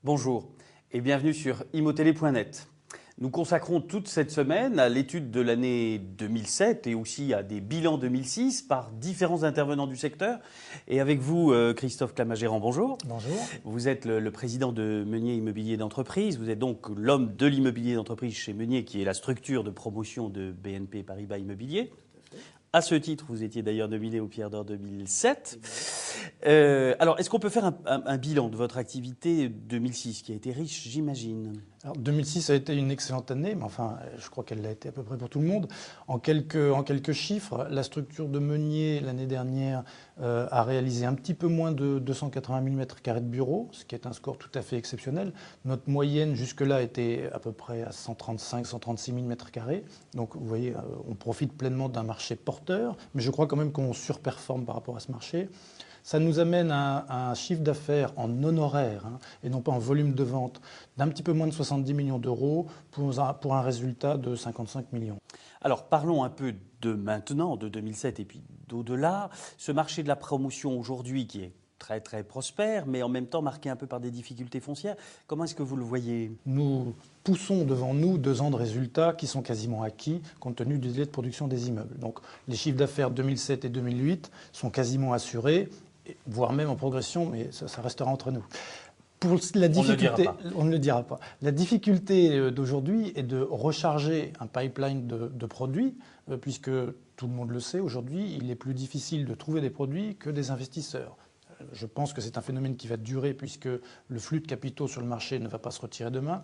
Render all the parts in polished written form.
Bonjour et bienvenue sur imotélé.net. Nous consacrons toute cette semaine à l'étude de l'année 2007 et aussi à des bilans 2006 par différents intervenants du secteur. Et avec vous, Christophe Clamagérand, bonjour. Bonjour. Vous êtes le président de Meunier Immobilier d'entreprise. Vous êtes donc l'homme de l'immobilier d'entreprise chez Meunier, qui est la structure de promotion de BNP Paribas Immobilier. À ce titre, vous étiez d'ailleurs nominé au Pierre d'Or 2007. Alors, est-ce qu'on peut faire un bilan de votre activité 2006, qui a été riche, j'imagine? Alors, 2006 a été une excellente année, mais enfin, je crois qu'elle l'a été à peu près pour tout le monde. En quelques chiffres, la structure de Meunier, l'année dernière, a réalisé un petit peu moins de 280 000 m² de bureaux, ce qui est un score tout à fait exceptionnel. Notre moyenne jusque-là était à peu près à 135 000 – 136 000 m². Donc, vous voyez, on profite pleinement d'un marché porteur, mais je crois quand même qu'on surperforme par rapport à ce marché. Ça nous amène à un chiffre d'affaires en honoraires et non pas en volume de vente d'un petit peu moins de 70 millions d'euros pour un résultat de 55 millions. Alors parlons un peu de maintenant, de 2007 et puis d'au-delà. Ce marché de la promotion aujourd'hui qui est très très prospère, mais en même temps marqué un peu par des difficultés foncières. Comment est-ce que vous le voyez? Nous poussons devant nous 2 ans de résultats qui sont quasiment acquis compte tenu du délai de production des immeubles. Donc les chiffres d'affaires 2007 et 2008 sont quasiment assurés, voire même en progression, mais ça restera entre nous. Pour la difficulté, on ne le dira pas. La difficulté d'aujourd'hui est de recharger un pipeline de produits, puisque tout le monde le sait, aujourd'hui, il est plus difficile de trouver des produits que des investisseurs. Je pense que c'est un phénomène qui va durer, puisque le flux de capitaux sur le marché ne va pas se retirer demain.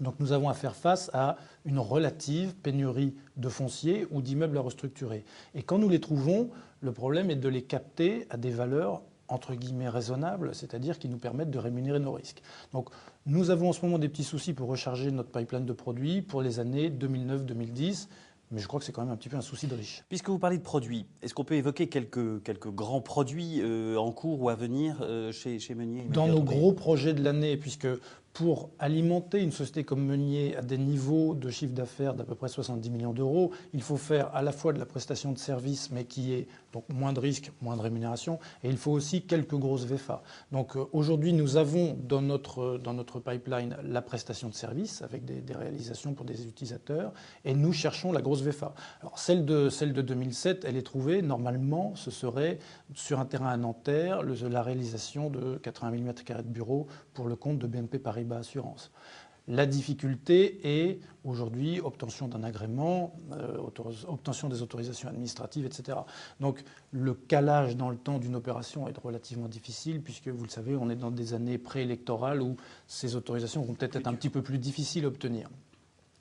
Donc nous avons à faire face à une relative pénurie de foncier ou d'immeubles à restructurer. Et quand nous les trouvons, le problème est de les capter à des valeurs entre guillemets raisonnables, c'est-à-dire qui nous permettent de rémunérer nos risques. Donc nous avons en ce moment des petits soucis pour recharger notre pipeline de produits pour les années 2009-2010. Mais je crois que c'est quand même un petit peu un souci de riche. Puisque vous parlez de produits, est-ce qu'on peut évoquer quelques grands produits en cours ou à venir chez Meunier? Dans nos gros projets de l'année, puisque pour alimenter une société comme Meunier à des niveaux de chiffre d'affaires d'à peu près 70 millions d'euros, il faut faire à la fois de la prestation de services, mais qui est donc moins de risques, moins de rémunération, et il faut aussi quelques grosses VFA. Donc aujourd'hui, nous avons dans notre pipeline la prestation de services avec des réalisations pour des utilisateurs, et nous cherchons la grosse VFA. Alors celle de 2007, elle est trouvée. Normalement, ce serait sur un terrain à Nanterre, la réalisation de 80 000 m² de bureaux pour le compte de BNP Paribas Assurance. La difficulté est aujourd'hui obtention d'un agrément, obtention des autorisations administratives, etc. Donc le calage dans le temps d'une opération est relativement difficile puisque, vous le savez, on est dans des années préélectorales où ces autorisations vont peut-être être un petit peu plus difficiles à obtenir.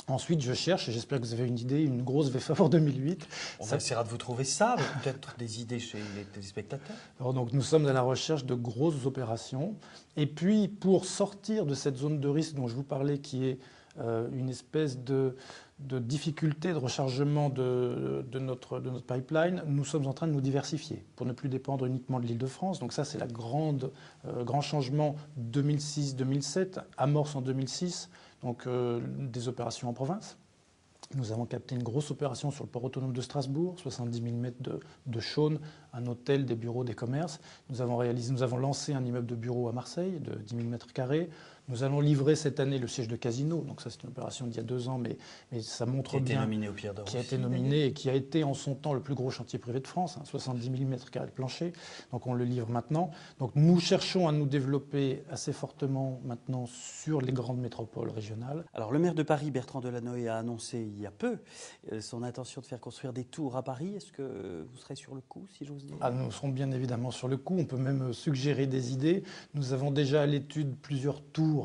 Ensuite, je cherche, et j'espère que vous avez une idée, une grosse VFA pour 2008. On essaiera de vous trouver ça, peut-être des idées chez les téléspectateurs. Alors donc, nous sommes à la recherche de grosses opérations. Et puis, pour sortir de cette zone de risque dont je vous parlais, qui est une espèce de difficulté de rechargement de notre pipeline, nous sommes en train de nous diversifier pour ne plus dépendre uniquement de l'Île-de-France. Donc ça, c'est le grand changement 2006-2007, amorce en 2006. Donc des opérations en province. Nous avons capté une grosse opération sur le port autonome de Strasbourg, 70 000 m² de chaunes, un hôtel, des bureaux, des commerces. Nous avons lancé un immeuble de bureaux à Marseille de 10 000 m². Nous allons livrer cette année le siège de Casino. Donc ça, c'est une opération d'il y a 2 ans, mais ça montre bien. Qui a été nominé au Pierre d'Or. Qui a été nominé et qui a été en son temps le plus gros chantier privé de France, 70 000 m² de plancher. Donc on le livre maintenant. Donc nous cherchons à nous développer assez fortement maintenant sur les grandes métropoles régionales. Alors le maire de Paris, Bertrand Delanoë, a annoncé il y a peu son intention de faire construire des tours à Paris. Est-ce que vous serez sur le coup, si j'ose dire? Nous serons bien évidemment sur le coup. On peut même suggérer des idées. Nous avons déjà à l'étude plusieurs tours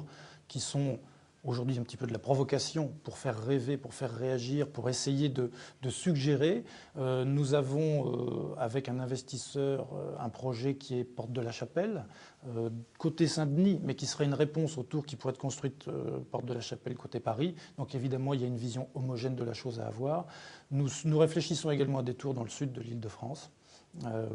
qui sont aujourd'hui un petit peu de la provocation pour faire rêver, pour faire réagir, pour essayer de suggérer. Nous avons, avec un investisseur, un projet qui est Porte de la Chapelle, côté Saint-Denis, mais qui serait une réponse aux tours qui pourraient être construites Porte de la Chapelle côté Paris. Donc évidemment, il y a une vision homogène de la chose à avoir. Nous réfléchissons également à des tours dans le sud de l'Île-de-France,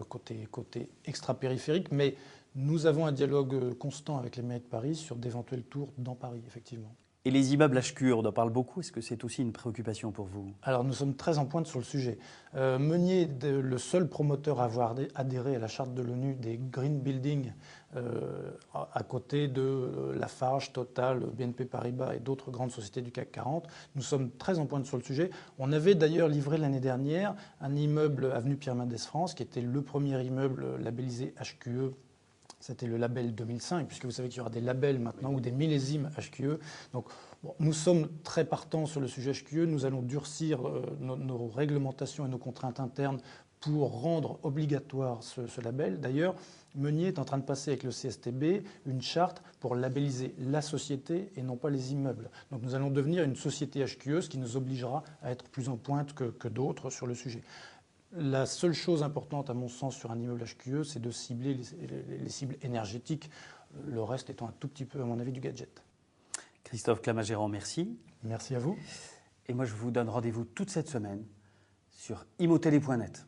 côté extra-périphérique, mais nous avons un dialogue constant avec les mairies de Paris sur d'éventuels tours dans Paris, effectivement. Et les immeubles HQE, on en parle beaucoup. Est-ce que c'est aussi une préoccupation pour vous? Alors nous sommes très en pointe sur le sujet. Meunier, le seul promoteur à avoir adhéré à la charte de l'ONU des Green Buildings, à côté de Lafarge, Total, BNP Paribas et d'autres grandes sociétés du CAC 40. Nous sommes très en pointe sur le sujet. On avait d'ailleurs livré l'année dernière un immeuble avenue Pierre Mendès France, qui était le premier immeuble labellisé HQE. C'était le label 2005, puisque vous savez qu'il y aura des labels maintenant ou des millésimes HQE. Donc, bon, nous sommes très partants sur le sujet HQE. Nous allons durcir nos réglementations et nos contraintes internes pour rendre obligatoire ce label. D'ailleurs, Meunier est en train de passer avec le CSTB une charte pour labelliser la société et non pas les immeubles. Donc nous allons devenir une société HQE, ce qui nous obligera à être plus en pointe que d'autres sur le sujet. La seule chose importante, à mon sens, sur un immeuble HQE, c'est de cibler les cibles énergétiques, le reste étant un tout petit peu, à mon avis, du gadget. Christophe Clamagérand, merci. Merci à vous. Et moi, je vous donne rendez-vous toute cette semaine sur immotele.net.